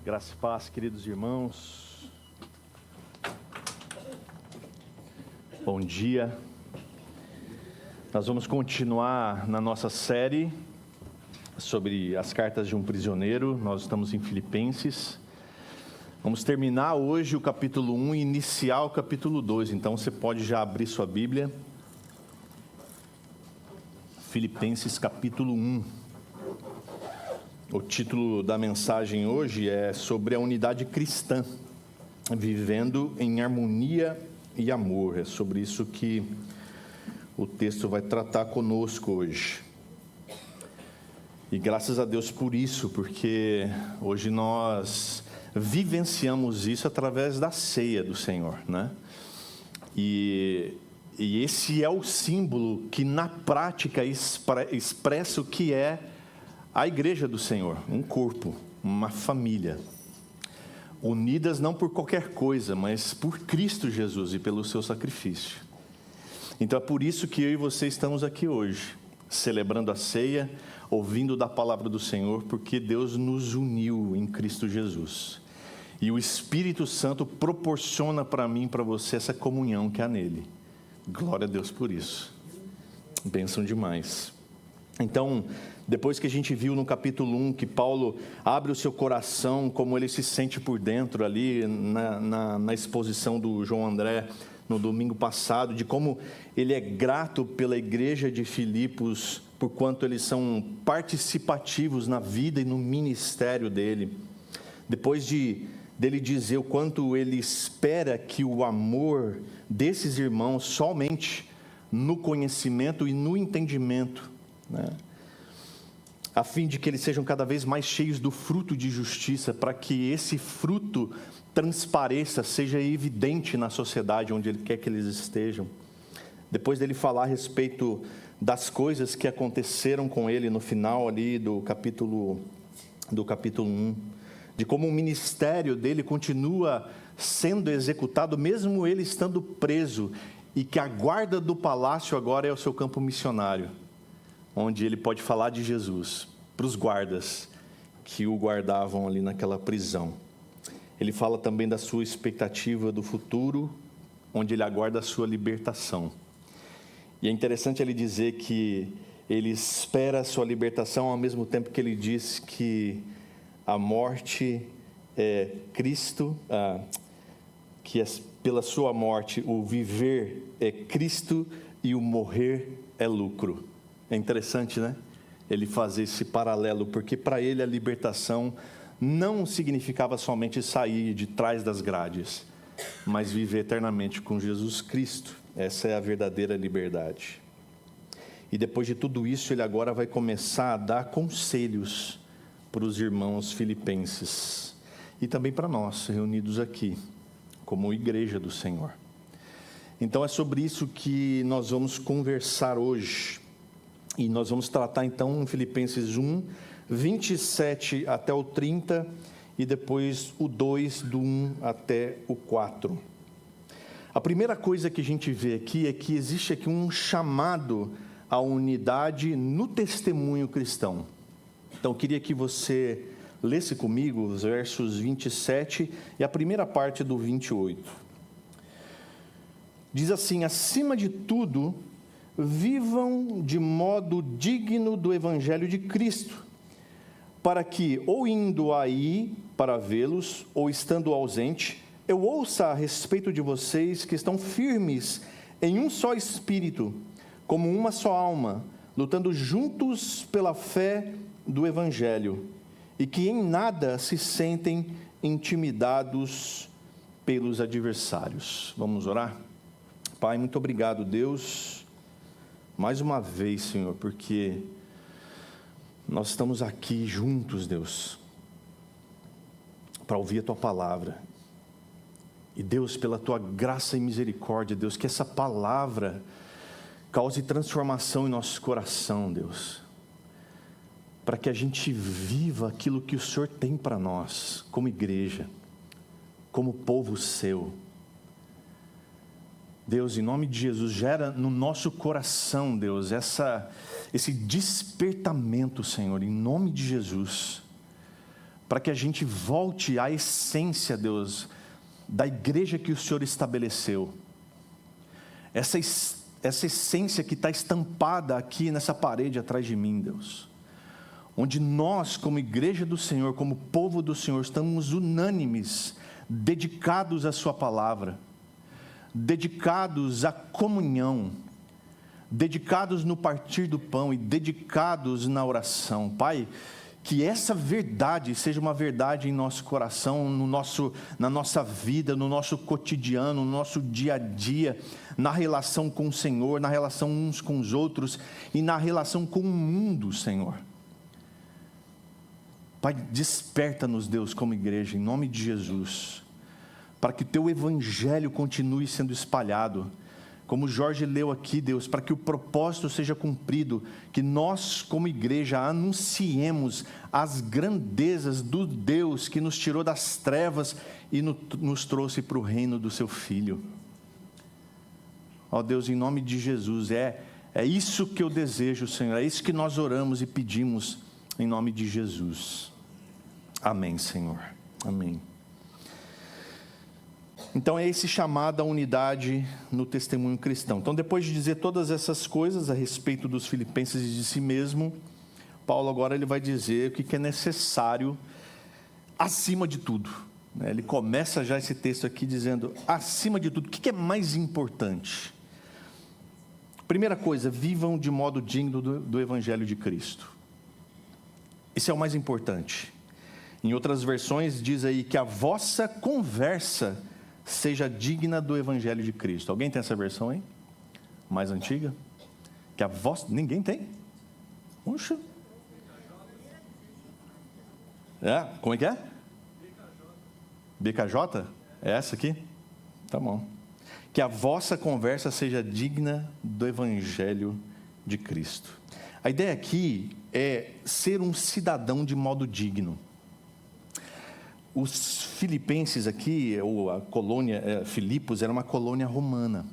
Graça e paz, queridos irmãos. Bom dia. Nós vamos continuar na nossa série sobre as cartas de um prisioneiro. Nós estamos em Filipenses. Vamos terminar hoje o capítulo 1 e iniciar o capítulo 2. Então você pode já abrir sua Bíblia. Filipenses capítulo 1. O título da mensagem hoje é sobre a unidade cristã, vivendo em harmonia e amor. É sobre isso que o texto vai tratar conosco hoje. E graças a Deus por isso, porque hoje nós vivenciamos isso através da ceia do Senhor, né? E esse é o símbolo que na prática expressa o que é a igreja do Senhor, um corpo, uma família, unidas não por qualquer coisa, mas por Cristo Jesus e pelo seu sacrifício. Então é por isso que eu e você estamos aqui hoje, celebrando a ceia, ouvindo da palavra do Senhor, porque Deus nos uniu em Cristo Jesus. E o Espírito Santo proporciona para mim e para você essa comunhão que há nele. Glória a Deus por isso. Bênção demais. Então, depois que a gente viu no capítulo 1 que Paulo abre o seu coração, como ele se sente por dentro ali na exposição do João André no domingo passado, de como ele é grato pela igreja de Filipos, por quanto eles são participativos na vida e no ministério dele. Depois dele dizer o quanto ele espera que o amor desses irmãos somente no conhecimento e no entendimento, né? A fim de que eles sejam cada vez mais cheios do fruto de justiça, para que esse fruto transpareça, seja evidente na sociedade onde ele quer que eles estejam. Depois dele falar a respeito das coisas que aconteceram com ele no final ali do capítulo 1, de como o ministério dele continua sendo executado, mesmo ele estando preso, e que a guarda do palácio agora é o seu campo missionário, onde ele pode falar de Jesus para os guardas que o guardavam ali naquela prisão. Ele fala também da sua expectativa do futuro, onde ele aguarda a sua libertação. E é interessante ele dizer que ele espera a sua libertação, ao mesmo tempo que ele diz que a morte é Cristo, que pela sua morte o viver é Cristo e o morrer é lucro. É interessante, né? Ele fazer esse paralelo, porque para ele a libertação não significava somente sair de trás das grades, mas viver eternamente com Jesus Cristo. Essa é a verdadeira liberdade. E depois de tudo isso, ele agora vai começar a dar conselhos para os irmãos filipenses e também para nós, reunidos aqui, como igreja do Senhor. Então é sobre isso que nós vamos conversar hoje. E nós vamos tratar então em Filipenses 1, 27 até o 30, e depois o 2, do 1 até o 4. A primeira coisa que a gente vê aqui é que existe aqui um chamado à unidade no testemunho cristão. Então eu queria que você lesse comigo os versos 27 e a primeira parte do 28. Diz assim: acima de tudo, vivam de modo digno do Evangelho de Cristo, para que, ou indo aí para vê-los, ou estando ausente, eu ouça a respeito de vocês que estão firmes em um só espírito, como uma só alma, lutando juntos pela fé do Evangelho, e que em nada se sentem intimidados pelos adversários. Vamos orar? Pai, muito obrigado, Deus, mais uma vez, Senhor, porque nós estamos aqui juntos, Deus, para ouvir a Tua palavra. E Deus, pela Tua graça e misericórdia, Deus, que essa palavra cause transformação em nosso coração, Deus, para que a gente viva aquilo que o Senhor tem para nós, como igreja, como povo Seu. Deus, em nome de Jesus, gera no nosso coração, Deus, esse despertamento, Senhor, em nome de Jesus, para que a gente volte à essência, Deus, da igreja que o Senhor estabeleceu. Essa essência que está estampada aqui nessa parede atrás de mim, Deus. Onde nós, como igreja do Senhor, como povo do Senhor, estamos unânimes, dedicados à sua palavra, dedicados à comunhão, dedicados no partir do pão e dedicados na oração. Pai, que essa verdade seja uma verdade em nosso coração, na nossa vida, no nosso cotidiano, no nosso dia a dia, na relação com o Senhor, na relação uns com os outros e na relação com o mundo, Senhor. Pai, desperta-nos, Deus, como igreja, em nome de Jesus, para que o Teu Evangelho continue sendo espalhado, como o Jorge leu aqui, Deus, para que o propósito seja cumprido, que nós, como igreja, anunciemos as grandezas do Deus que nos tirou das trevas e nos trouxe para o reino do Seu Filho. Ó Deus, em nome de Jesus, é isso que eu desejo, Senhor, é isso que nós oramos e pedimos, em nome de Jesus. Amém, Senhor. Amém. Então é esse chamado à unidade no testemunho cristão. Então, depois de dizer todas essas coisas a respeito dos filipenses e de si mesmo, Paulo agora ele vai dizer o que é necessário acima de tudo. Ele começa já esse texto aqui dizendo, acima de tudo, o que é mais importante? Primeira coisa, vivam de modo digno do Evangelho de Cristo. Isso é o mais importante. Em outras versões diz aí que a vossa conversa seja digna do Evangelho de Cristo. Alguém tem essa versão aí? Mais antiga? Que a vossa... Ninguém tem? Puxa. Como é que é? BKJ? É essa aqui? Tá bom. Que a vossa conversa seja digna do Evangelho de Cristo. A ideia aqui é ser um cidadão de modo digno. Os filipenses aqui, ou a colônia, Filipos, era uma colônia romana.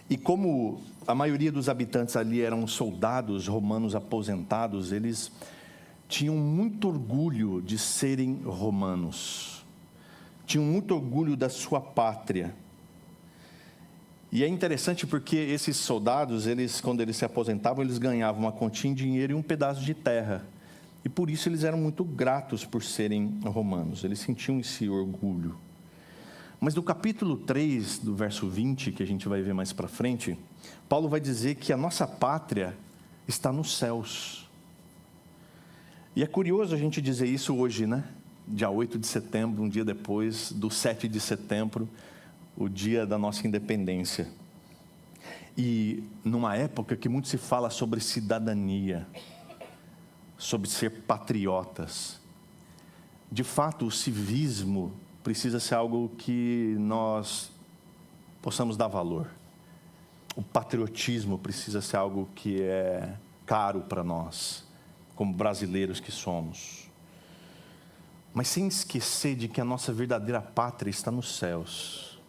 E como a maioria dos habitantes ali eram soldados romanos aposentados, eles tinham muito orgulho de serem romanos. Tinham muito orgulho da sua pátria. E é interessante porque esses soldados, quando eles se aposentavam, eles ganhavam uma quantia em dinheiro e um pedaço de terra. E por isso eles eram muito gratos por serem romanos, eles sentiam esse orgulho. Mas no capítulo 3, do verso 20, que a gente vai ver mais para frente, Paulo vai dizer que a nossa pátria está nos céus. E é curioso a gente dizer isso hoje, né? Dia 8 de setembro, um dia depois do 7 de setembro, o dia da nossa independência. E numa época que muito se fala sobre cidadania, sobre ser patriotas. De fato, o civismo precisa ser algo que nós possamos dar valor. O patriotismo precisa ser algo que é caro para nós, como brasileiros que somos. Mas sem esquecer de que a nossa verdadeira pátria está nos céus.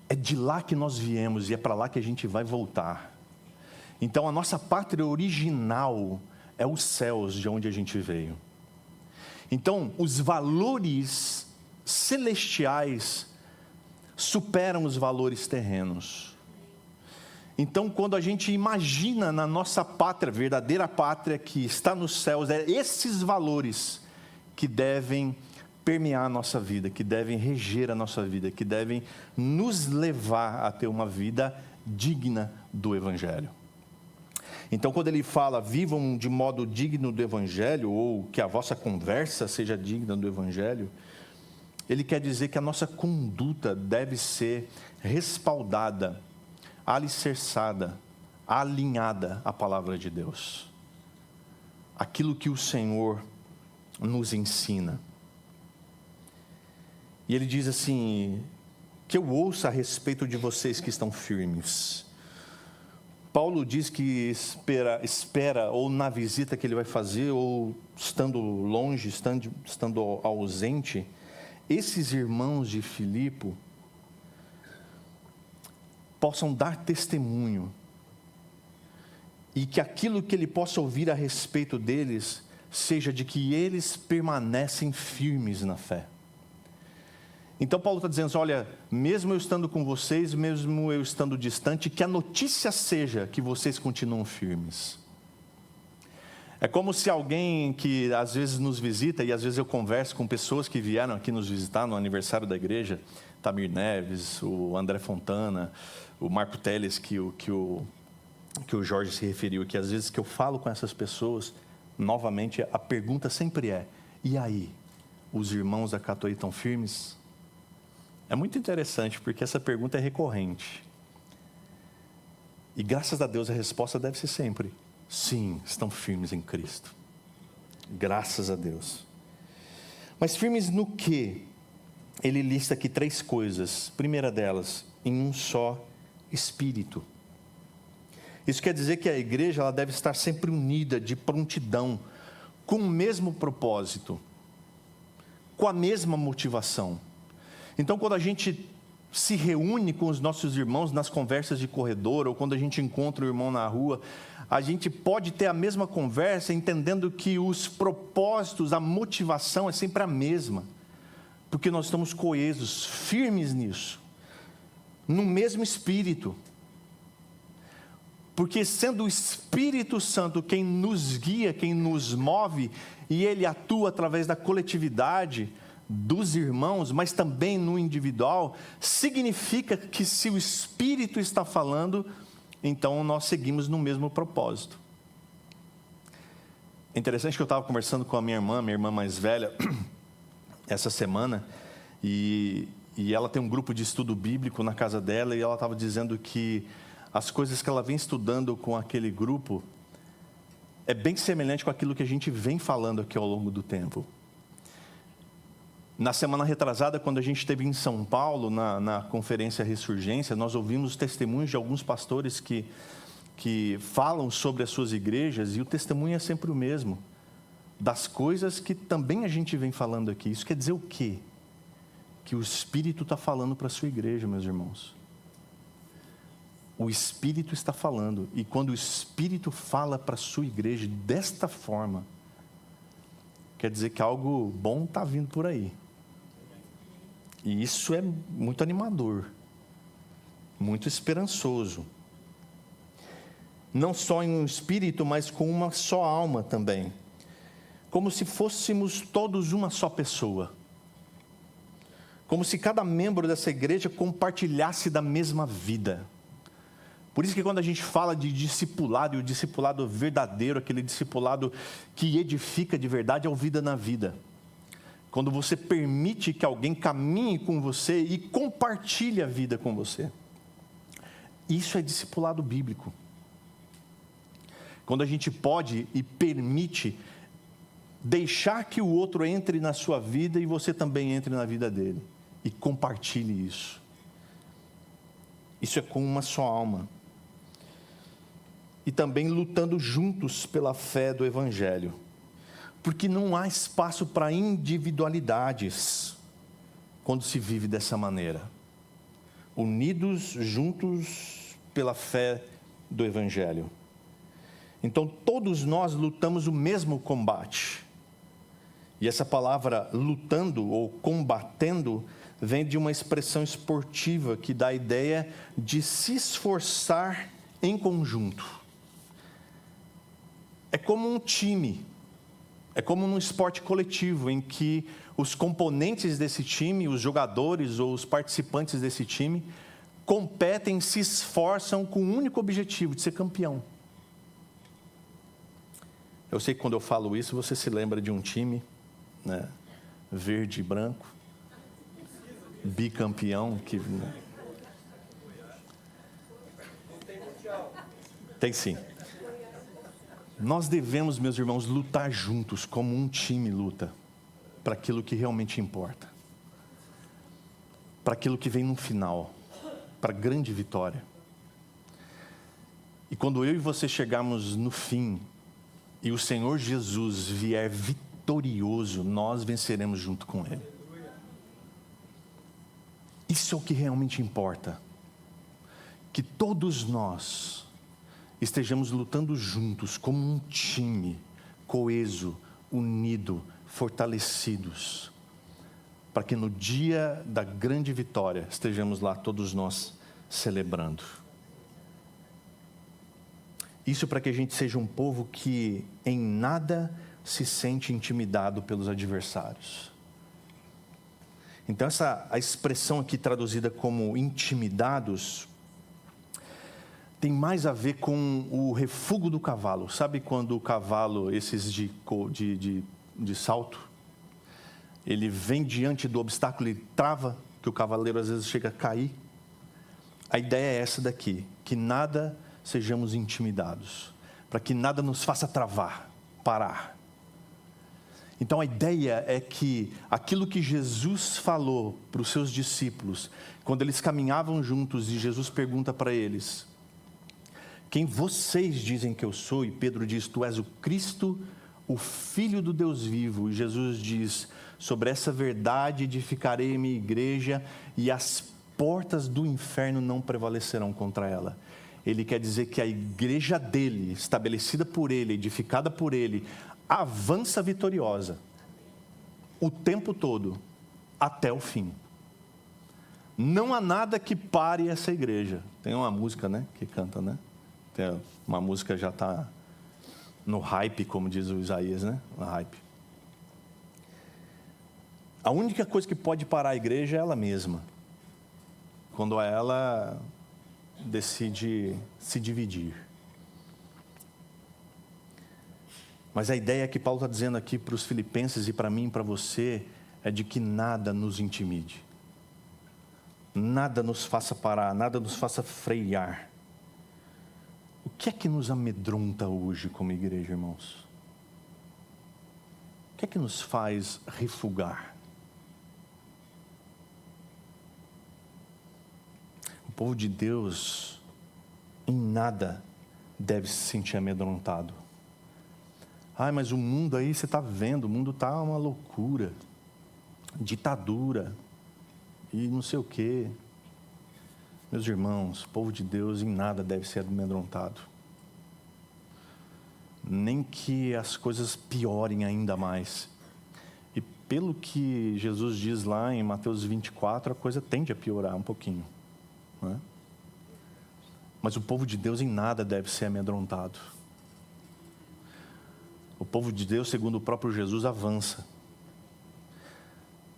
É de lá que nós viemos e é para lá que a gente vai voltar. Então, a nossa pátria original é os céus de onde a gente veio. Então, os valores celestiais superam os valores terrenos. Então, quando a gente imagina na nossa pátria, verdadeira pátria que está nos céus, é esses valores que devem permear a nossa vida, que devem reger a nossa vida, que devem nos levar a ter uma vida digna do Evangelho. Então, quando ele fala, vivam de modo digno do Evangelho, ou que a vossa conversa seja digna do Evangelho, ele quer dizer que a nossa conduta deve ser respaldada, alicerçada, alinhada à palavra de Deus. Aquilo que o Senhor nos ensina. E ele diz assim, que eu ouça a respeito de vocês que estão firmes. Paulo diz que espera ou na visita que ele vai fazer, ou estando longe, estando ausente, esses irmãos de Filipe possam dar testemunho, e que aquilo que ele possa ouvir a respeito deles seja de que eles permanecem firmes na fé. Então Paulo está dizendo, olha, mesmo eu estando com vocês, mesmo eu estando distante, que a notícia seja que vocês continuam firmes. É como se alguém que às vezes nos visita, e às vezes eu converso com pessoas que vieram aqui nos visitar no aniversário da igreja, Tamir Neves, o André Fontana, o Marco Teles, que o Jorge se referiu, que às vezes que eu falo com essas pessoas, novamente a pergunta sempre é, e aí, os irmãos da Catuai estão firmes? É muito interessante, porque essa pergunta é recorrente. E graças a Deus a resposta deve ser sempre, sim, estão firmes em Cristo. Graças a Deus. Mas firmes no quê? Ele lista aqui 3 coisas. Primeira delas, em um só Espírito. Isso quer dizer que a igreja ela deve estar sempre unida, de prontidão, com o mesmo propósito, com a mesma motivação. Então, quando a gente se reúne com os nossos irmãos nas conversas de corredor, ou quando a gente encontra o irmão na rua, a gente pode ter a mesma conversa, entendendo que os propósitos, a motivação é sempre a mesma, porque nós estamos coesos, firmes nisso, no mesmo Espírito. Porque sendo o Espírito Santo quem nos guia, quem nos move, e Ele atua através da coletividade dos irmãos, mas também no individual, significa que se o Espírito está falando, então nós seguimos no mesmo propósito. É interessante que eu estava conversando com a minha irmã mais velha, essa semana, e ela tem um grupo de estudo bíblico na casa dela, e ela estava dizendo que as coisas que ela vem estudando com aquele grupo é bem semelhante com aquilo que a gente vem falando aqui ao longo do tempo. Na semana retrasada, quando a gente esteve em São Paulo, na conferência Ressurgência, nós ouvimos testemunhos de alguns pastores que falam sobre as suas igrejas, e o testemunho é sempre o mesmo, das coisas que também a gente vem falando aqui. Isso quer dizer o quê? Que o Espírito está falando para a sua igreja, meus irmãos. O Espírito está falando, e quando o Espírito fala para a sua igreja desta forma, quer dizer que algo bom está vindo por aí. E isso é muito animador, muito esperançoso. Não só em um espírito, mas com uma só alma também. Como se fôssemos todos uma só pessoa. Como se cada membro dessa igreja compartilhasse da mesma vida. Por isso que quando a gente fala de discipulado, e o discipulado verdadeiro, aquele discipulado que edifica de verdade, é o vida na vida. Quando você permite que alguém caminhe com você e compartilhe a vida com você. Isso é discipulado bíblico. Quando a gente pode e permite deixar que o outro entre na sua vida e você também entre na vida dele. E compartilhe isso. Isso é com uma só alma. E também lutando juntos pela fé do Evangelho. Porque não há espaço para individualidades quando se vive dessa maneira. Unidos juntos pela fé do Evangelho. Então todos nós lutamos o mesmo combate. E essa palavra lutando ou combatendo vem de uma expressão esportiva que dá a ideia de se esforçar em conjunto. É como um time. É como num esporte coletivo, em que os componentes desse time, os jogadores ou os participantes desse time, competem, se esforçam com o único objetivo de ser campeão. Eu sei que quando eu falo isso, você se lembra de um time, né, verde e branco, bicampeão, que... Tem sim. Nós devemos, meus irmãos, lutar juntos, como um time luta, para aquilo que realmente importa, para aquilo que vem no final, para a grande vitória. E quando eu e você chegarmos no fim, e o Senhor Jesus vier vitorioso, nós venceremos junto com Ele. Isso é o que realmente importa, que todos nós estejamos lutando juntos, como um time, coeso, unidos, fortalecidos, para que no dia da grande vitória estejamos lá todos nós celebrando. Isso para que a gente seja um povo que em nada se sente intimidado pelos adversários. Então a expressão aqui traduzida como intimidados tem mais a ver com o refúgio do cavalo. Sabe quando o cavalo, esses de salto, ele vem diante do obstáculo e trava, que o cavaleiro às vezes chega a cair? A ideia é essa daqui, que nada sejamos intimidados, para que nada nos faça travar, parar. Então a ideia é que aquilo que Jesus falou para os seus discípulos, quando eles caminhavam juntos e Jesus pergunta para eles: quem vocês dizem que eu sou? E Pedro diz: tu és o Cristo, o Filho do Deus vivo. E Jesus diz: sobre essa verdade edificarei minha igreja e as portas do inferno não prevalecerão contra ela. Ele quer dizer que a igreja dele, estabelecida por ele, edificada por ele, avança vitoriosa o tempo todo, até o fim. Não há nada que pare essa igreja. Tem uma música, né, que canta, né? Tem uma música já está no hype, como diz o Isaías, né? No hype. A única coisa que pode parar a igreja é ela mesma, quando ela decide se dividir. Mas a ideia que Paulo está dizendo aqui para os filipenses e para mim e para você é de que nada nos intimide, nada nos faça parar, nada nos faça frear. O que é que nos amedronta hoje como igreja, irmãos? O que é que nos faz refugar? O povo de Deus em nada deve se sentir amedrontado. Mas o mundo aí, você está vendo, o mundo está uma loucura, ditadura e não sei o quê. Meus irmãos, o povo de Deus em nada deve ser amedrontado. Nem que as coisas piorem ainda mais. E pelo que Jesus diz lá em Mateus 24, a coisa tende a piorar um pouquinho, não é? Mas o povo de Deus em nada deve ser amedrontado. O povo de Deus, segundo o próprio Jesus, avança.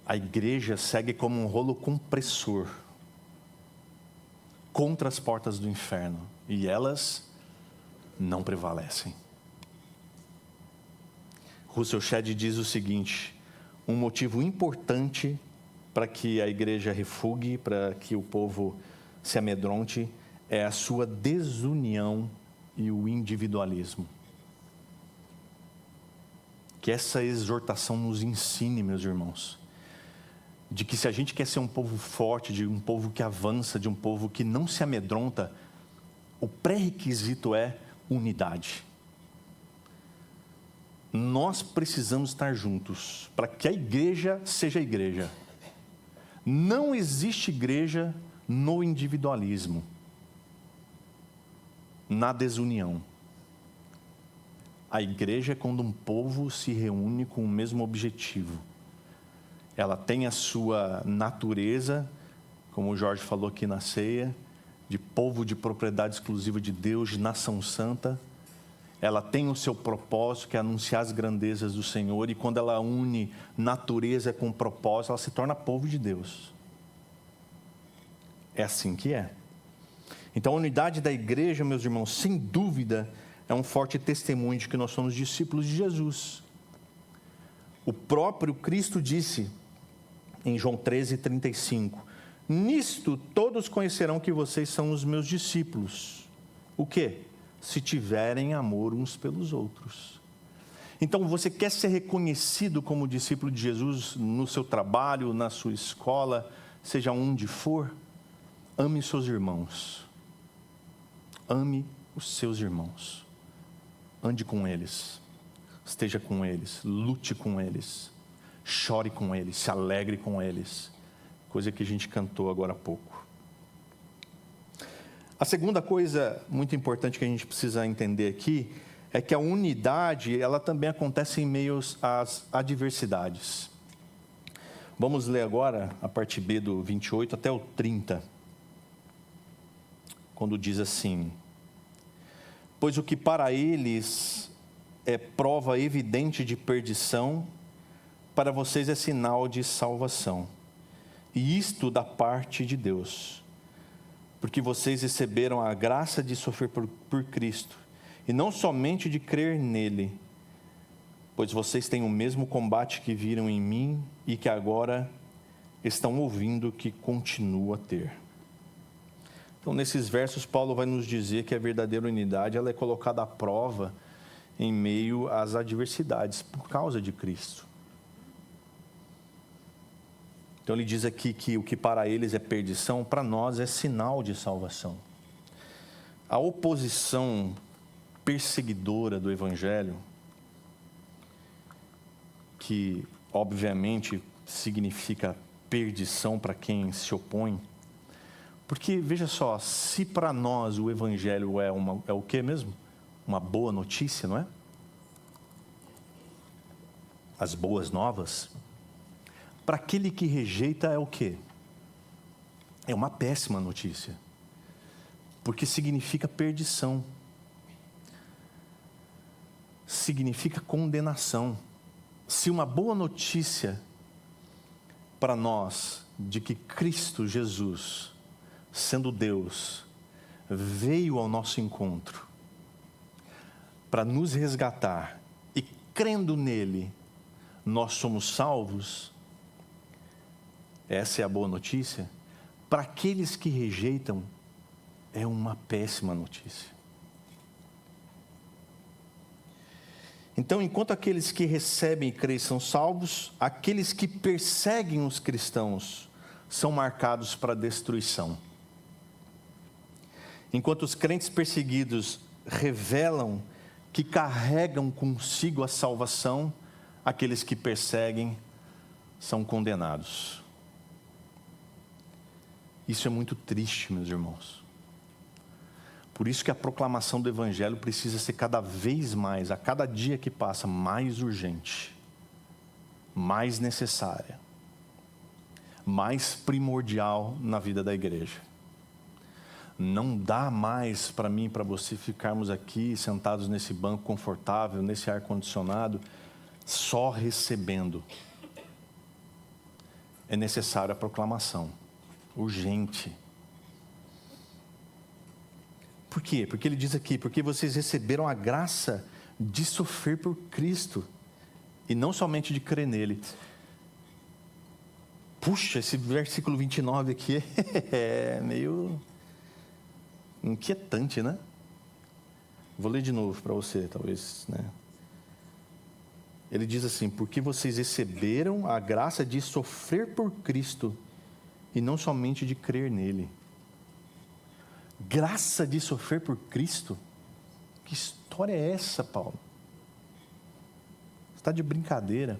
A igreja segue como um rolo compressor contra as portas do inferno, e elas não prevalecem. Russell Shedd diz o seguinte: um motivo importante para que a igreja refugue, para que o povo se amedronte, é a sua desunião e o individualismo. Que essa exortação nos ensine, meus irmãos, de que se a gente quer ser um povo forte, de um povo que avança, de um povo que não se amedronta, o pré-requisito é unidade. Nós precisamos estar juntos para que a igreja seja igreja. Não existe igreja no individualismo, na desunião. A igreja é quando um povo se reúne com o mesmo objetivo. Ela tem a sua natureza, como o Jorge falou aqui na ceia, de povo de propriedade exclusiva de Deus, de nação santa. Ela tem o seu propósito, que é anunciar as grandezas do Senhor, e quando ela une natureza com propósito, ela se torna povo de Deus. É assim que é. Então, a unidade da igreja, meus irmãos, sem dúvida, é um forte testemunho de que nós somos discípulos de Jesus. O próprio Cristo disse em João 13:35, nisto todos conhecerão que vocês são os meus discípulos. O quê? Se tiverem amor uns pelos outros. Então, você quer ser reconhecido como discípulo de Jesus no seu trabalho, na sua escola, seja onde for? Ame seus irmãos. Ame os seus irmãos. Ande com eles, esteja com eles, lute com eles, chore com eles, se alegre com eles. Coisa que a gente cantou agora há pouco. A segunda coisa muito importante que a gente precisa entender aqui é que a unidade, ela também acontece em meio às adversidades. Vamos ler agora a parte B do 28 até o 30, quando diz assim: pois o que para eles é prova evidente de perdição, para vocês é sinal de salvação. E isto da parte de Deus, porque vocês receberam a graça de sofrer por Cristo, e não somente de crer nele, pois vocês têm o mesmo combate que viram em mim e que agora estão ouvindo que continuo a ter. Então, nesses versos, Paulo vai nos dizer que a verdadeira unidade ela é colocada à prova em meio às adversidades, por causa de Cristo. Então, ele diz aqui que o que para eles é perdição, para nós é sinal de salvação. A oposição perseguidora do Evangelho, que obviamente significa perdição para quem se opõe, porque veja só, se para nós o Evangelho é o que mesmo? Uma boa notícia, não é? As boas novas. Para aquele que rejeita é o quê? É uma péssima notícia, porque significa perdição, significa condenação. Se uma boa notícia para nós de que Cristo Jesus, sendo Deus, veio ao nosso encontro para nos resgatar e crendo nele, nós somos salvos, essa é a boa notícia. Para aqueles que rejeitam, é uma péssima notícia. Então, enquanto aqueles que recebem e creem são salvos, aqueles que perseguem os cristãos são marcados para destruição. Enquanto os crentes perseguidos revelam que carregam consigo a salvação, aqueles que perseguem são condenados. Isso é muito triste, meus irmãos. Por isso que a proclamação do Evangelho precisa ser cada vez mais, a cada dia que passa, mais urgente, mais necessária, mais primordial na vida da igreja. Não dá mais para mim e para você ficarmos aqui sentados nesse banco confortável, nesse ar-condicionado, só recebendo. É necessária a proclamação, urgente. Por quê? Porque ele diz aqui, porque vocês receberam a graça de sofrer por Cristo, e não somente de crer nele. Puxa, esse versículo 29 aqui é meio inquietante, né? Vou ler de novo para você, talvez, né? Ele diz assim, porque vocês receberam a graça de sofrer por Cristo, e não somente de crer nele. Graça de sofrer por Cristo? Que história é essa, Paulo? Você está de brincadeira.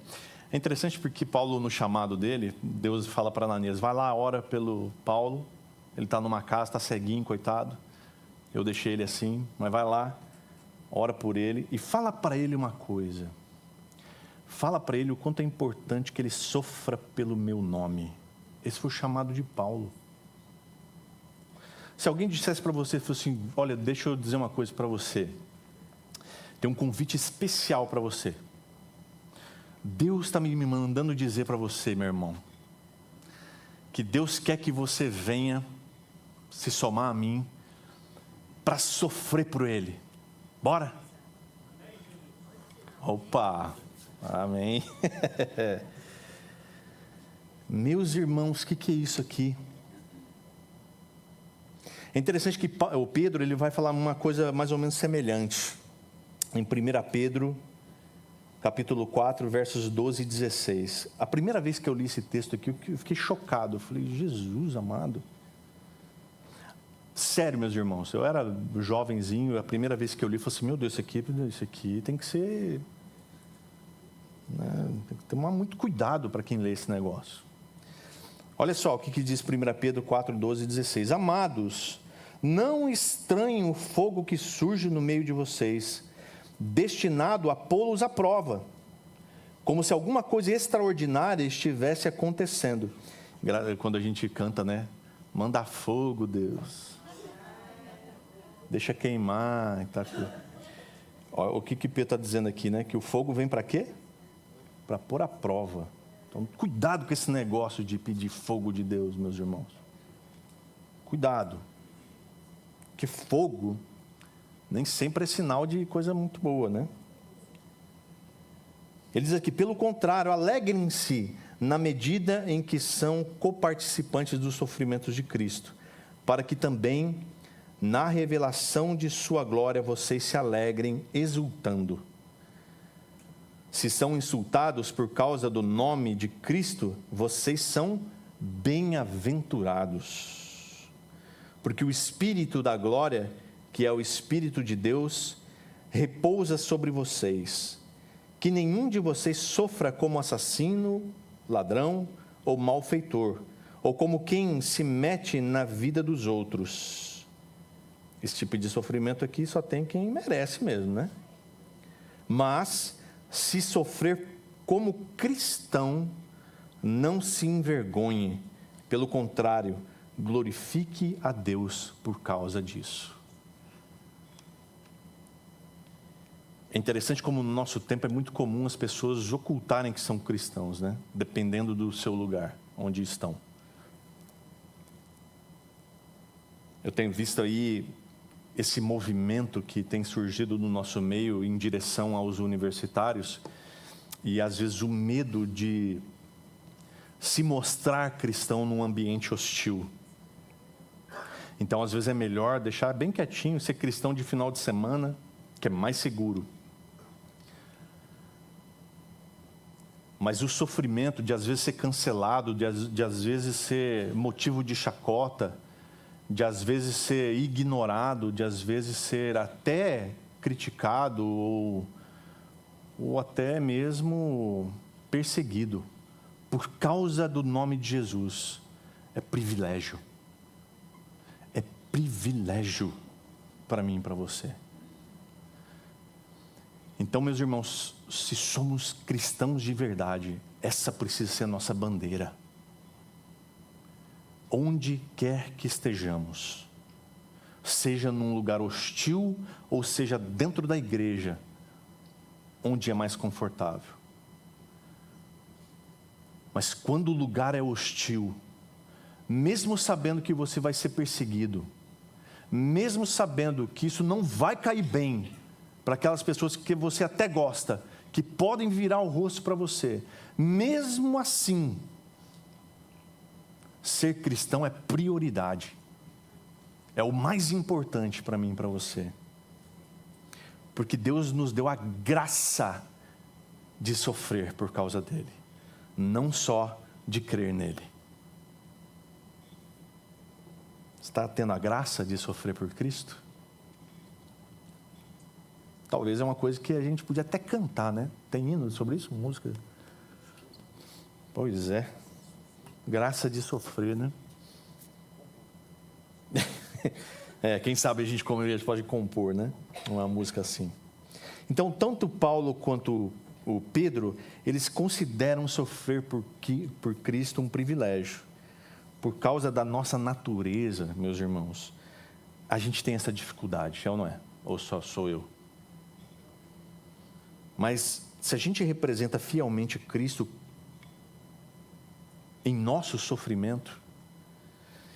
É interessante porque Paulo, no chamado dele, Deus fala para Ananias, vai lá, ora pelo Paulo, ele está numa casa, está ceguinho, coitado, eu deixei ele assim, mas vai lá, ora por ele e fala para ele uma coisa, fala para ele o quanto é importante que ele sofra pelo meu nome. Esse foi o chamado de Paulo. Se alguém dissesse para você, fosse assim, olha, deixa eu dizer uma coisa para você, tem um convite especial para você. Deus está me mandando dizer para você, meu irmão, que Deus quer que você venha se somar a mim para sofrer por Ele. Bora? Opa, amém. Meus irmãos, o que é isso aqui? É interessante que o Pedro ele vai falar uma coisa mais ou menos semelhante. Em 1 Pedro, capítulo 4, versos 12 e 16. A primeira vez que eu li esse texto aqui, eu fiquei chocado. Eu falei, Jesus amado. Sério, meus irmãos, eu era jovenzinho, a primeira vez que eu li, eu falei assim, meu Deus, isso aqui tem que ser... né, tem que tomar muito cuidado para quem lê esse negócio. Olha só o que diz 1 Pedro 4, 12 e 16. Amados, não estranhem o fogo que surge no meio de vocês, destinado a pô-los à prova, como se alguma coisa extraordinária estivesse acontecendo. Quando a gente canta, né? Manda fogo, Deus. Deixa queimar. Tá. O que Pedro está dizendo aqui, né? Que o fogo vem para quê? Para pôr à prova. Então, cuidado com esse negócio de pedir fogo de Deus, meus irmãos. Cuidado. Porque fogo nem sempre é sinal de coisa muito boa, né? Ele diz aqui, pelo contrário, alegrem-se na medida em que são coparticipantes dos sofrimentos de Cristo, para que também, na revelação de sua glória, vocês se alegrem exultando. Se são insultados por causa do nome de Cristo, vocês são bem-aventurados. Porque o Espírito da glória, que é o Espírito de Deus, repousa sobre vocês. Que nenhum de vocês sofra como assassino, ladrão ou malfeitor, ou como quem se mete na vida dos outros. Esse tipo de sofrimento aqui só tem quem merece mesmo, né? Mas, se sofrer como cristão, não se envergonhe. Pelo contrário, glorifique a Deus por causa disso. É interessante como no nosso tempo é muito comum as pessoas ocultarem que são cristãos, né? Dependendo do seu lugar, onde estão. Eu tenho visto aí esse movimento que tem surgido no nosso meio em direção aos universitários e às vezes o medo de se mostrar cristão num ambiente hostil. Então, às vezes é melhor deixar bem quietinho, ser cristão de final de semana, que é mais seguro. Mas o sofrimento de às vezes ser cancelado, de às vezes ser motivo de chacota, de às vezes ser ignorado, de às vezes ser até criticado ou até mesmo perseguido por causa do nome de Jesus, é privilégio. É privilégio para mim e para você. Então, meus irmãos, se somos cristãos de verdade, essa precisa ser a nossa bandeira. Onde quer que estejamos, seja num lugar hostil ou seja dentro da igreja, onde é mais confortável. Mas quando o lugar é hostil, mesmo sabendo que você vai ser perseguido, mesmo sabendo que isso não vai cair bem para aquelas pessoas que você até gosta, que podem virar o rosto para você, mesmo assim, ser cristão é prioridade, é o mais importante para mim e para você, porque Deus nos deu a graça de sofrer por causa dele, não só de crer nele. Está tendo a graça de sofrer por Cristo? Talvez é uma coisa que a gente podia até cantar, né? Tem hino sobre isso? Música? Pois é. Graça de sofrer, né? Quem sabe a gente, como igreja, pode compor, né? Uma música assim. Então, tanto Paulo quanto o Pedro, eles consideram sofrer por Cristo um privilégio. Por causa da nossa natureza, meus irmãos, a gente tem essa dificuldade, é ou não é? Ou só sou eu? Mas se a gente representa fielmente Cristo em nosso sofrimento,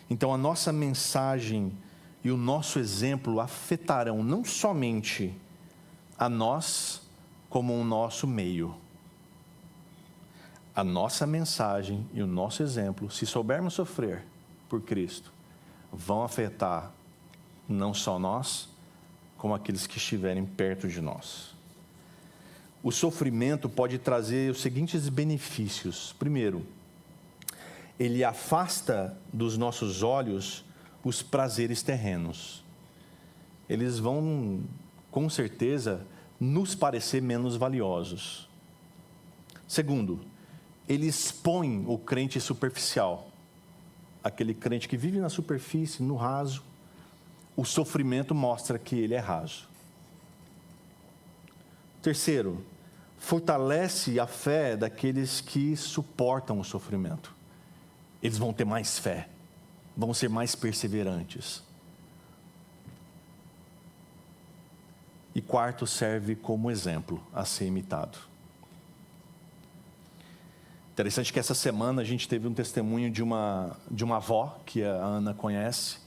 então a nossa mensagem e o nosso exemplo afetarão não somente a nós, como o nosso meio. A nossa mensagem e o nosso exemplo, se soubermos sofrer por Cristo, vão afetar não só nós, como aqueles que estiverem perto de nós. O sofrimento pode trazer os seguintes benefícios. Primeiro, ele afasta dos nossos olhos os prazeres terrenos. Eles vão, com certeza, nos parecer menos valiosos. Segundo, ele expõe o crente superficial. Aquele crente que vive na superfície, no raso. O sofrimento mostra que ele é raso. Terceiro, fortalece a fé daqueles que suportam o sofrimento. Eles vão ter mais fé, vão ser mais perseverantes. E quarto, serve como exemplo a ser imitado. Interessante que essa semana a gente teve um testemunho de uma avó, que a Ana conhece,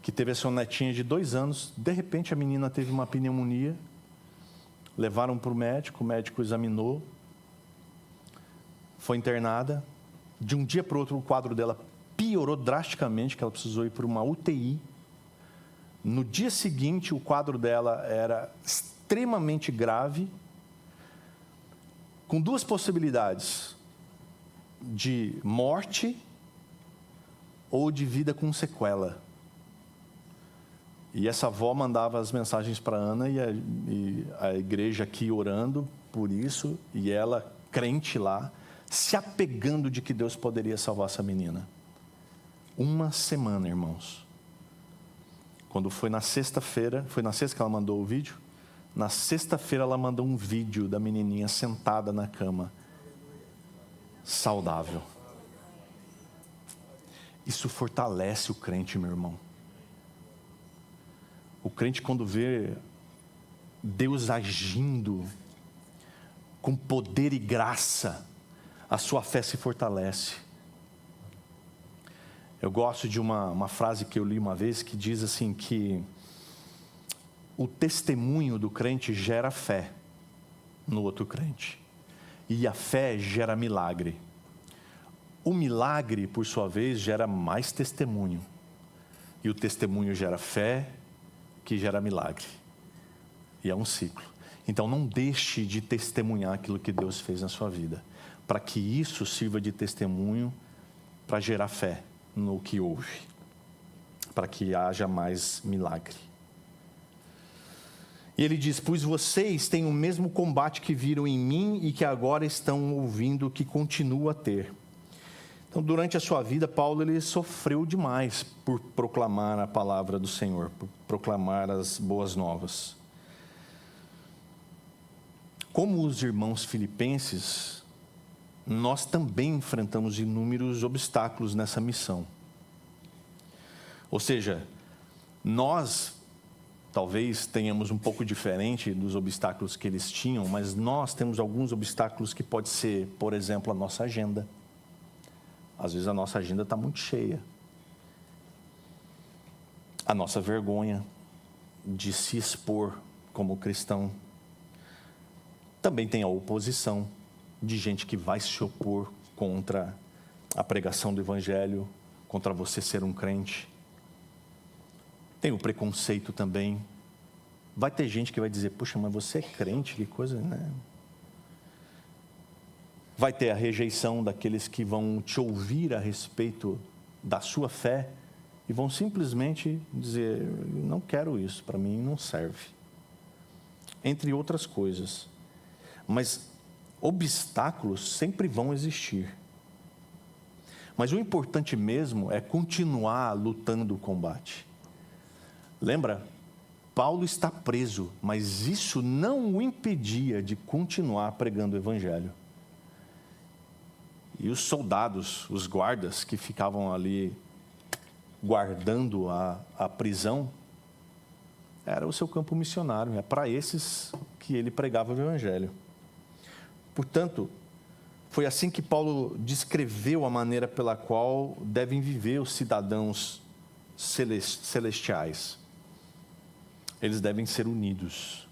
que teve a sua netinha de 2 anos. De repente a menina teve uma pneumonia, levaram para o médico examinou, foi internada. De um dia para o outro o quadro dela piorou drasticamente, que ela precisou ir para uma UTI. No dia seguinte, o quadro dela era extremamente grave, com 2 possibilidades: de morte ou de vida com sequela. E essa avó mandava as mensagens para Ana e a igreja aqui orando por isso, e ela, crente lá, se apegando de que Deus poderia salvar essa menina. 1 semana, irmãos. Quando foi na sexta-feira, foi na sexta que ela mandou o vídeo? Na sexta-feira ela mandou um vídeo da menininha sentada na cama, saudável. Isso fortalece o crente, meu irmão. O crente, quando vê Deus agindo com poder e graça, a sua fé se fortalece. Eu gosto de uma frase que eu li uma vez, que diz assim, que o testemunho do crente gera fé no outro crente, e a fé gera milagre. O milagre, por sua vez, gera mais testemunho, e o testemunho gera fé, que gera milagre, e é um ciclo. Então não deixe de testemunhar aquilo que Deus fez na sua vida, para que isso sirva de testemunho para gerar fé no que houve, para que haja mais milagre. E ele diz: pois vocês têm o mesmo combate que viram em mim e que agora estão ouvindo que continua a ter. Então, durante a sua vida, Paulo ele sofreu demais por proclamar a palavra do Senhor, por proclamar as boas novas. Como os irmãos filipenses, nós também enfrentamos inúmeros obstáculos nessa missão. Ou seja, nós talvez tenhamos um pouco diferente dos obstáculos que eles tinham, mas nós temos alguns obstáculos que pode ser, por exemplo, a nossa agenda. Às vezes a nossa agenda está muito cheia. A nossa vergonha de se expor como cristão. Também tem a oposição de gente que vai se opor contra a pregação do Evangelho, contra você ser um crente. Tem o preconceito também. Vai ter gente que vai dizer: puxa, mas você é crente, que coisa, né? Vai ter a rejeição daqueles que vão te ouvir a respeito da sua fé e vão simplesmente dizer: não quero isso, para mim não serve. Entre outras coisas. Mas obstáculos sempre vão existir. Mas o importante mesmo é continuar lutando o combate. Lembra? Paulo está preso, mas isso não o impedia de continuar pregando o Evangelho. E os soldados, os guardas que ficavam ali guardando a prisão, era o seu campo missionário. É para esses que ele pregava o Evangelho. Portanto, foi assim que Paulo descreveu a maneira pela qual devem viver os cidadãos celestiais. Eles devem ser unidos.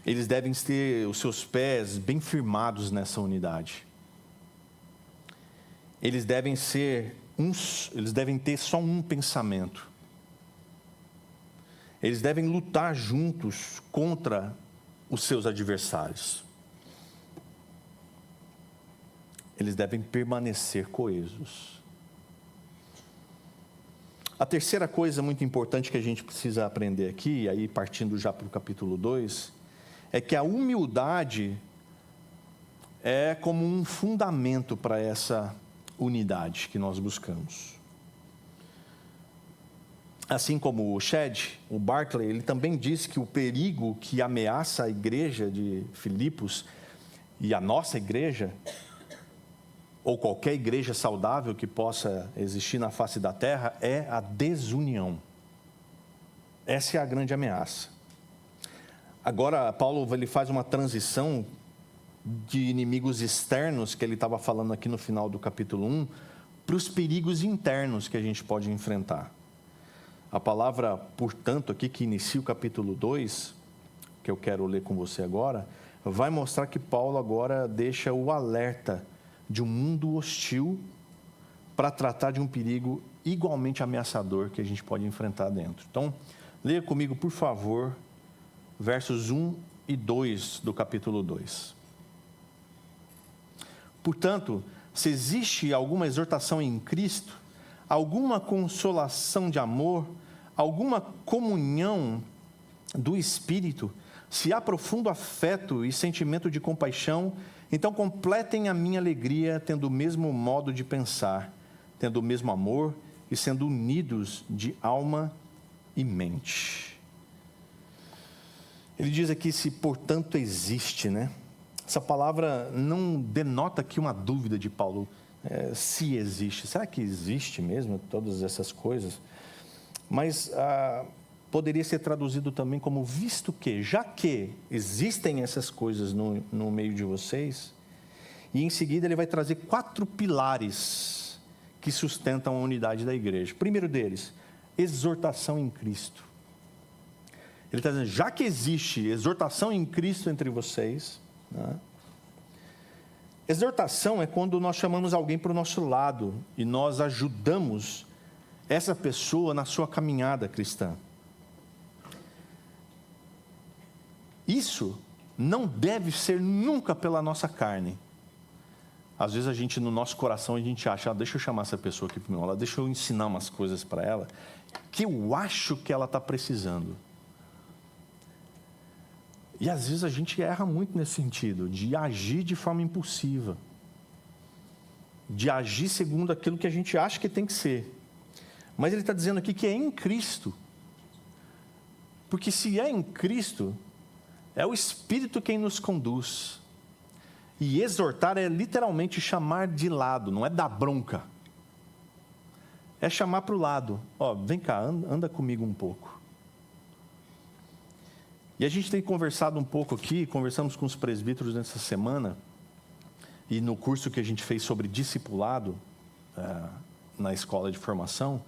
Eles devem ter os seus pés bem firmados nessa unidade. Eles devem ter só um pensamento. Eles devem lutar juntos contra os seus adversários. Eles devem permanecer coesos. A terceira coisa muito importante que a gente precisa aprender aqui, e aí partindo já para o capítulo 2, é que a humildade é como um fundamento para essa unidade que nós buscamos. assim como o Shed, o Barclay, ele também diz que o perigo que ameaça a igreja de Filipos e a nossa igreja, ou qualquer igreja saudável que possa existir na face da terra, é a desunião. Essa é a grande ameaça. Agora, Paulo ele faz uma transição de inimigos externos, que ele estava falando aqui no final do capítulo 1, para os perigos internos que a gente pode enfrentar. A palavra, portanto, aqui que inicia o capítulo 2, que eu quero ler com você agora, vai mostrar que Paulo agora deixa o alerta de um mundo hostil para tratar de um perigo igualmente ameaçador que a gente pode enfrentar dentro. Então, leia comigo, por favor, versos 1 e 2 do capítulo 2. Portanto, se existe alguma exortação em Cristo, alguma consolação de amor, alguma comunhão do Espírito, se há profundo afeto e sentimento de compaixão, então completem a minha alegria, tendo o mesmo modo de pensar, tendo o mesmo amor e sendo unidos de alma e mente. Ele diz aqui, se portanto existe, né? Essa palavra não denota aqui uma dúvida de Paulo, se existe. Será que existe mesmo todas essas coisas? Mas poderia ser traduzido também como visto que, já que existem essas coisas no meio de vocês, e em seguida ele vai trazer 4 pilares que sustentam a unidade da igreja. O primeiro deles, exortação em Cristo. Ele está dizendo, já que existe exortação em Cristo entre vocês, né? Exortação é quando nós chamamos alguém para o nosso lado e nós ajudamos essa pessoa na sua caminhada cristã. Isso não deve ser nunca pela nossa carne. Às vezes a gente, no nosso coração, a gente acha, deixa eu chamar essa pessoa aqui para o meu lado, deixa eu ensinar umas coisas para ela, que eu acho que ela está precisando. E às vezes a gente erra muito nesse sentido, de agir de forma impulsiva, de agir segundo aquilo que a gente acha que tem que ser. Mas ele está dizendo aqui que é em Cristo. Porque se é em Cristo, é o Espírito quem nos conduz. E exortar é literalmente chamar de lado, não é dar bronca. É chamar para o lado. Vem cá, anda comigo um pouco. E a gente tem conversado um pouco aqui, conversamos com os presbíteros nessa semana, e no curso que a gente fez sobre discipulado, na escola de formação,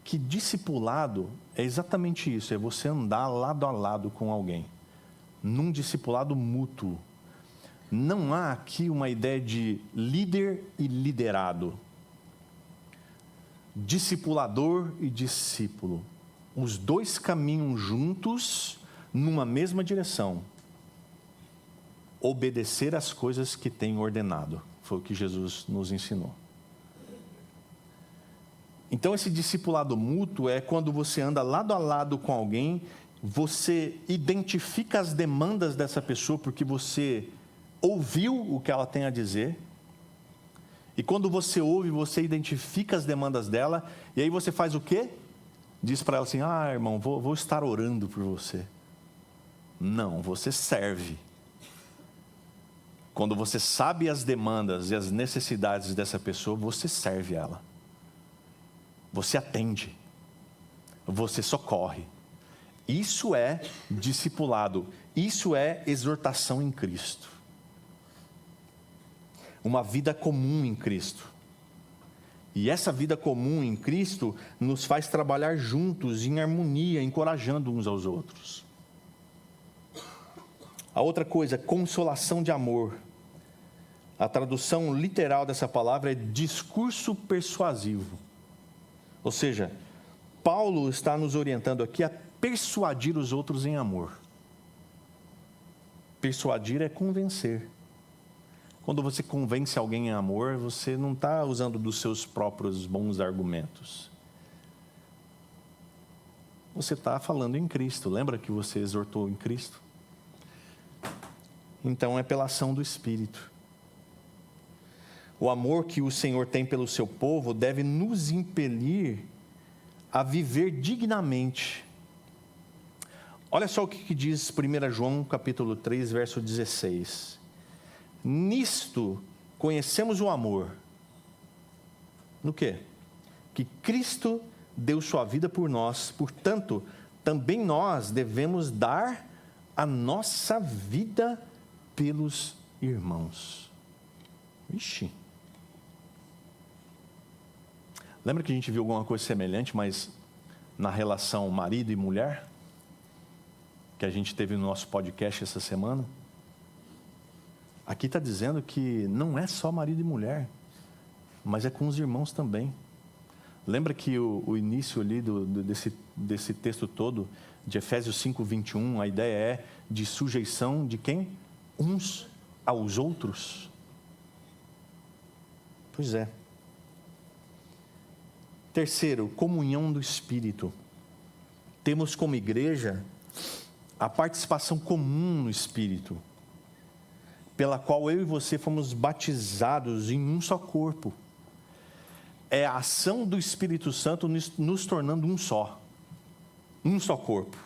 que discipulado é exatamente isso, é você andar lado a lado com alguém, num discipulado mútuo. Não há aqui uma ideia de líder e liderado, discipulador e discípulo. Os dois caminham juntos numa mesma direção. Obedecer às coisas que tem ordenado. Foi o que Jesus nos ensinou. Então, esse discipulado mútuo é quando você anda lado a lado com alguém, você identifica as demandas dessa pessoa porque você ouviu o que ela tem a dizer. E quando você ouve, você identifica as demandas dela. E aí você faz o quê? Diz para ela assim, irmão, vou estar orando por você. Não, você serve. Quando você sabe as demandas e as necessidades dessa pessoa, você serve ela. Você atende. Você socorre. Isso é discipulado. Isso é exortação em Cristo. Uma vida comum em Cristo. E essa vida comum em Cristo nos faz trabalhar juntos, em harmonia, encorajando uns aos outros. A outra coisa, consolação de amor. A tradução literal dessa palavra é discurso persuasivo. Ou seja, Paulo está nos orientando aqui a persuadir os outros em amor. Persuadir é convencer. Quando você convence alguém em amor, você não está usando dos seus próprios bons argumentos. Você está falando em Cristo. Lembra que você exortou em Cristo? Então é pela ação do Espírito. O amor que o Senhor tem pelo seu povo deve nos impelir a viver dignamente. Olha só o que diz 1 João capítulo 3, verso 16. Nisto conhecemos o amor. No quê? Que Cristo deu sua vida por nós, portanto, também nós devemos dar a nossa vida pelos irmãos. Ixi. Lembra que a gente viu alguma coisa semelhante, mas na relação marido e mulher? Que a gente teve no nosso podcast essa semana? Aqui está dizendo que não é só marido e mulher, mas é com os irmãos também. Lembra que o início ali desse texto todo, de Efésios 5, 21, a ideia é de sujeição de quem? Uns aos outros. Pois é. Terceiro, comunhão do Espírito. Temos como igreja a participação comum no Espírito, pela qual eu e você fomos batizados em um só corpo. É a ação do Espírito Santo nos tornando um só corpo.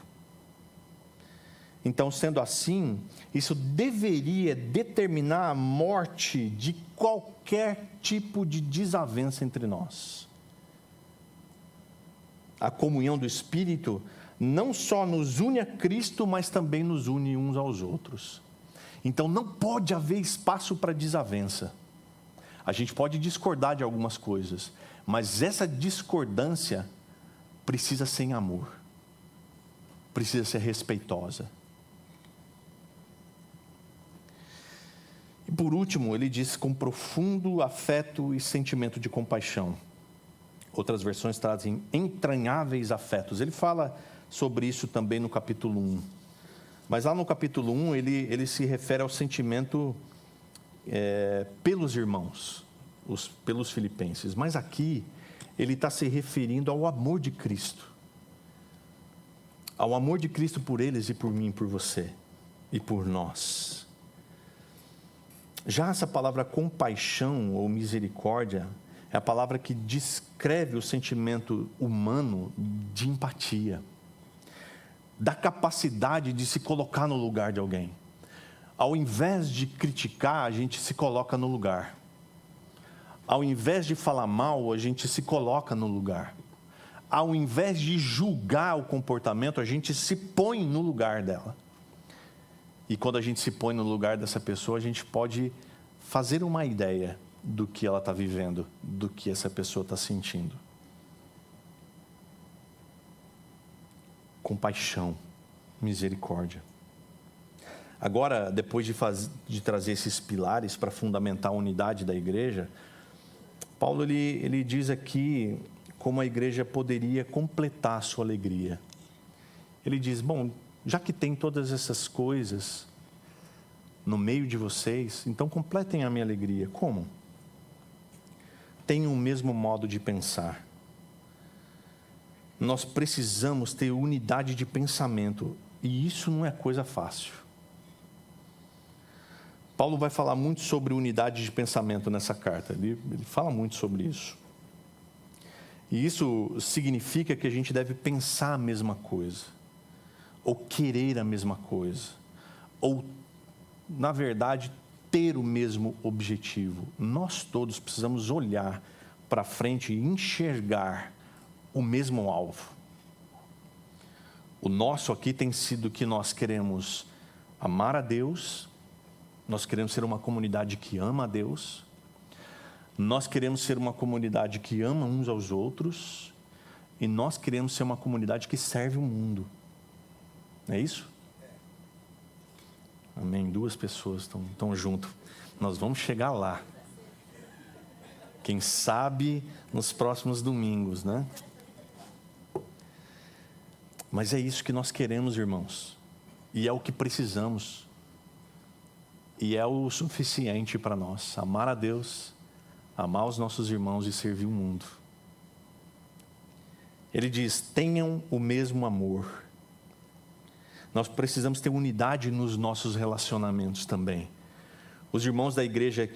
Então, sendo assim, isso deveria determinar a morte de qualquer tipo de desavença entre nós. A comunhão do Espírito não só nos une a Cristo, mas também nos une uns aos outros. Então, não pode haver espaço para desavença. A gente pode discordar de algumas coisas, mas essa discordância precisa ser em amor, precisa ser respeitosa. E por último, ele diz com profundo afeto e sentimento de compaixão. Outras versões trazem entranháveis afetos. Ele fala sobre isso também no capítulo 1. Mas lá no capítulo 1, ele se refere ao sentimento pelos irmãos, pelos filipenses. Mas aqui, ele está se referindo ao amor de Cristo. Ao amor de Cristo por eles e por mim, por você e por nós. Já essa palavra compaixão ou misericórdia é a palavra que descreve o sentimento humano de empatia, da capacidade de se colocar no lugar de alguém. Ao invés de criticar, a gente se coloca no lugar. Ao invés de falar mal, a gente se coloca no lugar. Ao invés de julgar o comportamento, a gente se põe no lugar dela. E quando a gente se põe no lugar dessa pessoa, a gente pode fazer uma ideia do que ela está vivendo, do que essa pessoa está sentindo. Compaixão, misericórdia. Agora, depois de trazer esses pilares para fundamentar a unidade da igreja, Paulo ele diz aqui como a igreja poderia completar a sua alegria. Ele diz, bom, já que tem todas essas coisas no meio de vocês, então completem a minha alegria. Como? Tenham o mesmo modo de pensar. Nós precisamos ter unidade de pensamento, e isso não é coisa fácil. Paulo vai falar muito sobre unidade de pensamento nessa carta, ele fala muito sobre isso. E isso significa que a gente deve pensar a mesma coisa, ou querer a mesma coisa, ou, na verdade, ter o mesmo objetivo. Nós todos precisamos olhar para frente e enxergar o mesmo alvo. O nosso aqui tem sido que nós queremos amar a Deus, nós queremos ser uma comunidade que ama a Deus, nós queremos ser uma comunidade que ama uns aos outros, e nós queremos ser uma comunidade que serve o mundo. Não é isso? Amém. 2 pessoas estão juntas. Nós vamos chegar lá. Quem sabe nos próximos domingos, né? Mas é isso que nós queremos, irmãos. E é o que precisamos. E é o suficiente para nós. Amar a Deus, amar os nossos irmãos e servir o mundo. Ele diz, tenham o mesmo amor. Nós precisamos ter unidade nos nossos relacionamentos também. Os irmãos da igreja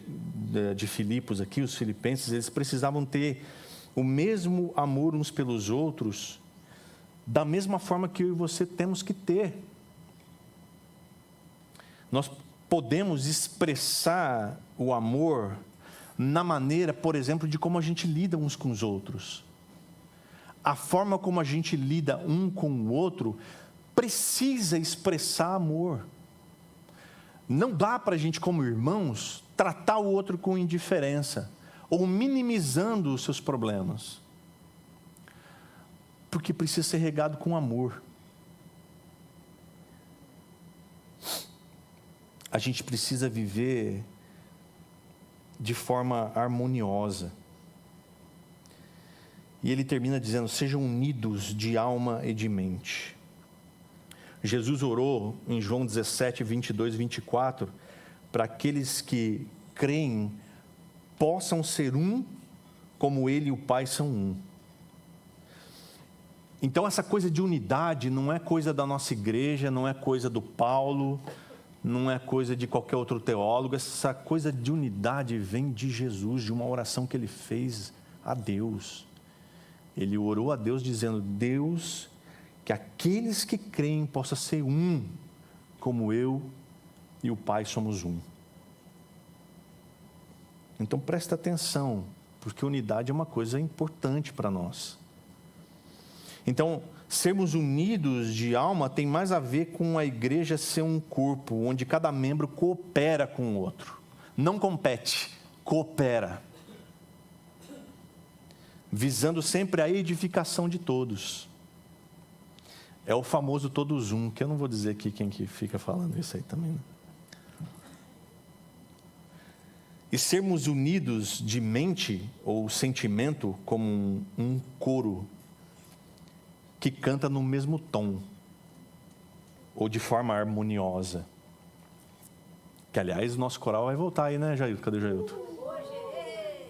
de Filipos aqui, os filipenses, eles precisavam ter o mesmo amor uns pelos outros, da mesma forma que eu e você temos que ter. Nós podemos expressar o amor na maneira, por exemplo, de como a gente lida uns com os outros. A forma como a gente lida um com o outro precisa expressar amor. Não dá para a gente, como irmãos, tratar o outro com indiferença ou minimizando os seus problemas. Porque precisa ser regado com amor. A gente precisa viver de forma harmoniosa. E ele termina dizendo: sejam unidos de alma e de mente. Jesus orou em João 17, 22 e 24, para aqueles que creem possam ser um, como ele e o Pai são um. Então essa coisa de unidade não é coisa da nossa igreja, não é coisa do Paulo, não é coisa de qualquer outro teólogo. Essa coisa de unidade vem de Jesus, de uma oração que ele fez a Deus. Ele orou a Deus dizendo: Deus, que aqueles que creem possam ser um, como eu e o Pai somos um. Então presta atenção, porque unidade é uma coisa importante para nós. Então, sermos unidos de alma tem mais a ver com a igreja ser um corpo, onde cada membro coopera com o outro. Não compete, coopera. Visando sempre a edificação de todos. É o famoso todos um, que eu não vou dizer aqui quem que fica falando isso aí também, né? E sermos unidos de mente ou sentimento como um coro que canta no mesmo tom, ou de forma harmoniosa. Que, aliás, o nosso coral vai voltar aí, né, Jailton? Cadê o Jailton?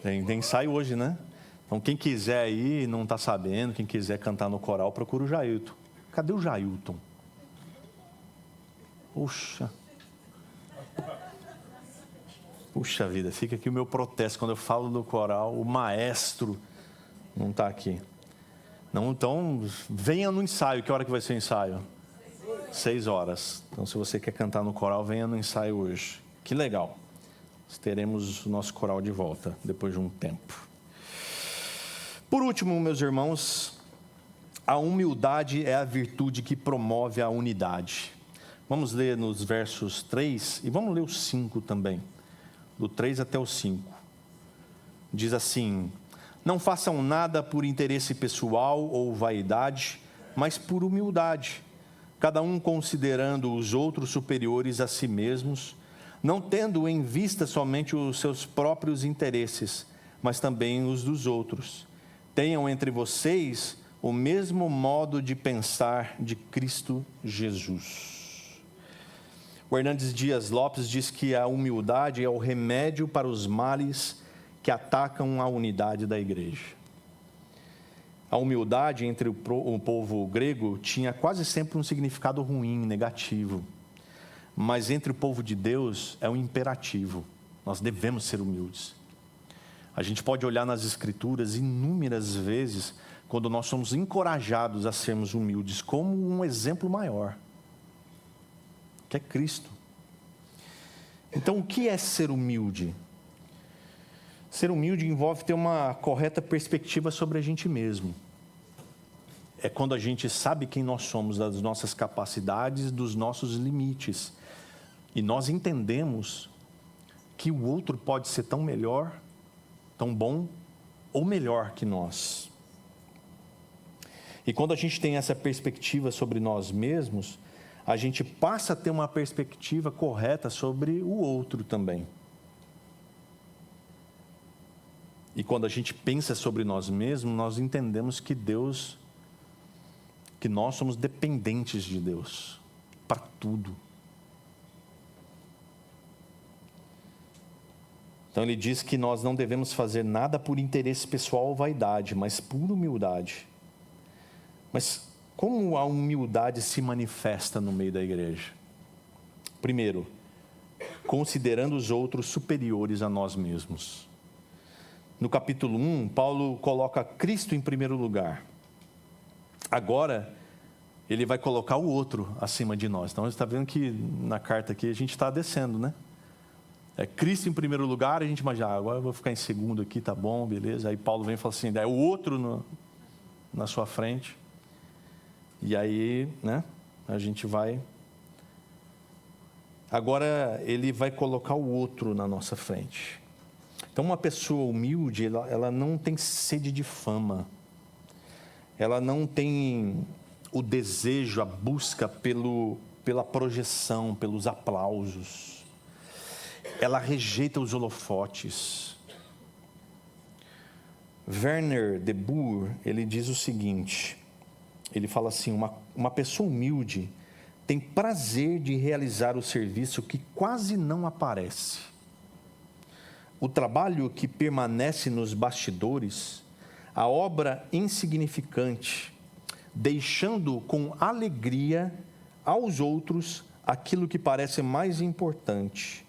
Tem ensaio hoje, né? Então, quem quiser ir, não está sabendo, quem quiser cantar no coral, procura o Jailton. Cadê o Jailton? Puxa vida, fica aqui o meu protesto. Quando eu falo do coral, o maestro não está aqui. Não, então, venha no ensaio. Que hora que vai ser o ensaio? 6 horas. Então, se você quer cantar no coral, venha no ensaio hoje. Que legal. Teremos o nosso coral de volta, depois de um tempo. Por último, meus irmãos, a humildade é a virtude que promove a unidade. Vamos ler nos versos 3 e vamos ler os 5 também. Do 3 até o 5. Diz assim: não façam nada por interesse pessoal ou vaidade, mas por humildade, cada um considerando os outros superiores a si mesmos, não tendo em vista somente os seus próprios interesses, mas também os dos outros. Tenham entre vocês o mesmo modo de pensar de Cristo Jesus. O Hernandes Dias Lopes diz que a humildade é o remédio para os males que atacam a unidade da igreja. A humildade entre o povo grego tinha quase sempre um significado ruim, negativo. Mas entre o povo de Deus é um imperativo. Nós devemos ser humildes. A gente pode olhar nas Escrituras inúmeras vezes quando nós somos encorajados a sermos humildes, como um exemplo maior, que é Cristo. Então, o que é ser humilde? Ser humilde envolve ter uma correta perspectiva sobre a gente mesmo. É quando a gente sabe quem nós somos, das nossas capacidades, dos nossos limites. E nós entendemos que o outro pode ser tão melhor, tão bom ou melhor que nós. E quando a gente tem essa perspectiva sobre nós mesmos, a gente passa a ter uma perspectiva correta sobre o outro também. E quando a gente pensa sobre nós mesmos, nós entendemos que nós somos dependentes de Deus para tudo. Então ele diz que nós não devemos fazer nada por interesse pessoal ou vaidade, mas por humildade. Mas como a humildade se manifesta no meio da igreja? Primeiro, considerando os outros superiores a nós mesmos. No capítulo 1, Paulo coloca Cristo em primeiro lugar. Agora, ele vai colocar o outro acima de nós. Então, você está vendo que na carta aqui a gente está descendo, né? É Cristo em primeiro lugar, a gente imagina, agora eu vou ficar em segundo aqui, tá bom, beleza. Aí Paulo vem e fala assim, é o outro na sua frente. E aí, né, a gente vai... Agora, ele vai colocar o outro na nossa frente. Então, uma pessoa humilde, ela não tem sede de fama. Ela não tem o desejo, a busca pela projeção, pelos aplausos. Ela rejeita os holofotes. Werner de Boer, ele diz o seguinte, ele fala assim, uma pessoa humilde tem prazer de realizar o serviço que quase não aparece. O trabalho que permanece nos bastidores, a obra insignificante, deixando com alegria aos outros aquilo que parece mais importante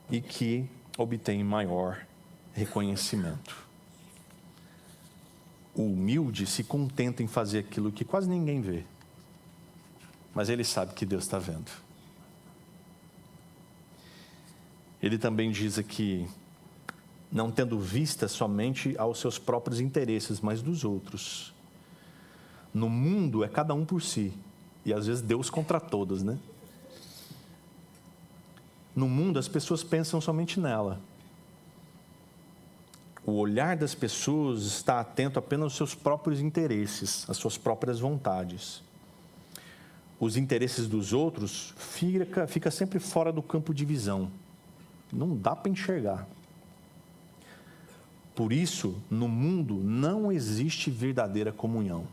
e que obtém maior reconhecimento. O humilde se contenta em fazer aquilo que quase ninguém vê, mas ele sabe que Deus está vendo. Ele também diz aqui, não tendo vista somente aos seus próprios interesses, mas dos outros. No mundo é cada um por si, e às vezes Deus contra todos, né? No mundo as pessoas pensam somente nela. O olhar das pessoas está atento apenas aos seus próprios interesses, às suas próprias vontades. Os interesses dos outros fica sempre fora do campo de visão. Não dá para enxergar. Por isso, no mundo não existe verdadeira comunhão.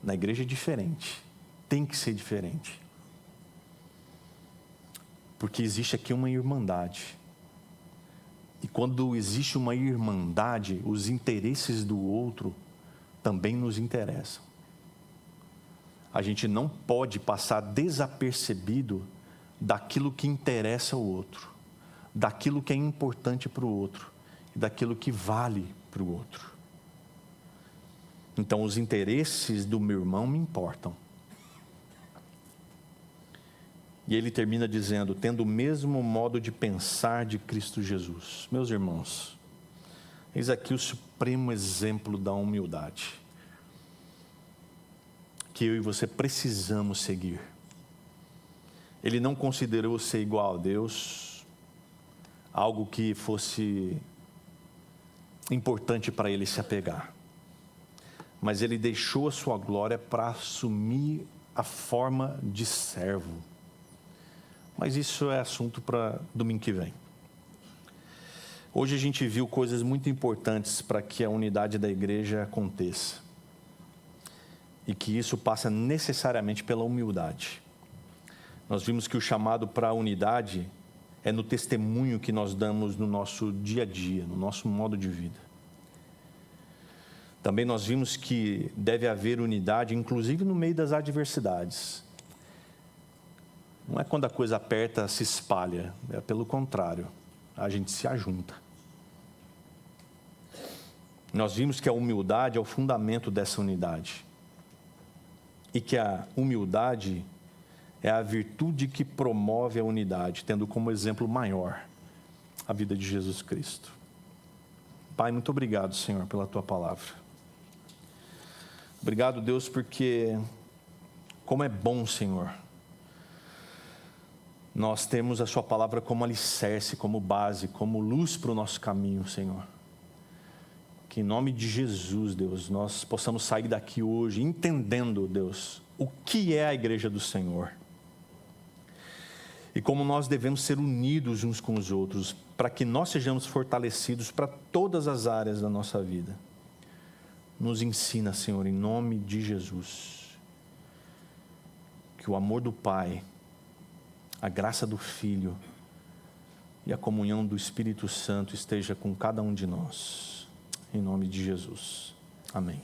Na igreja é diferente. Tem que ser diferente. Porque existe aqui uma irmandade. E quando existe uma irmandade, os interesses do outro também nos interessam. A gente não pode passar desapercebido daquilo que interessa ao outro, daquilo que é importante para o outro, e daquilo que vale para o outro. Então, os interesses do meu irmão me importam. E ele termina dizendo, tendo o mesmo modo de pensar de Cristo Jesus. Meus irmãos, eis aqui o supremo exemplo da humildade, que eu e você precisamos seguir. Ele não considerou ser igual a Deus algo que fosse importante para ele se apegar. Mas ele deixou a sua glória para assumir a forma de servo. Mas isso é assunto para domingo que vem. Hoje a gente viu coisas muito importantes para que a unidade da igreja aconteça. E que isso passa necessariamente pela humildade. Nós vimos que o chamado para a unidade é no testemunho que nós damos no nosso dia a dia, no nosso modo de vida. Também nós vimos que deve haver unidade, inclusive no meio das adversidades. Não é quando a coisa aperta, se espalha, é pelo contrário, a gente se ajunta. Nós vimos que a humildade é o fundamento dessa unidade. E que a humildade é a virtude que promove a unidade, tendo como exemplo maior a vida de Jesus Cristo. Pai, muito obrigado, Senhor, pela Tua palavra. Obrigado, Deus, porque como é bom, Senhor, nós temos a Sua palavra como alicerce, como base, como luz para o nosso caminho, Senhor. Que em nome de Jesus, Deus, nós possamos sair daqui hoje entendendo, Deus, o que é a igreja do Senhor. E como nós devemos ser unidos uns com os outros, para que nós sejamos fortalecidos para todas as áreas da nossa vida. Nos ensina, Senhor, em nome de Jesus. Que o amor do Pai, a graça do Filho e a comunhão do Espírito Santo esteja com cada um de nós. Em nome de Jesus. Amém.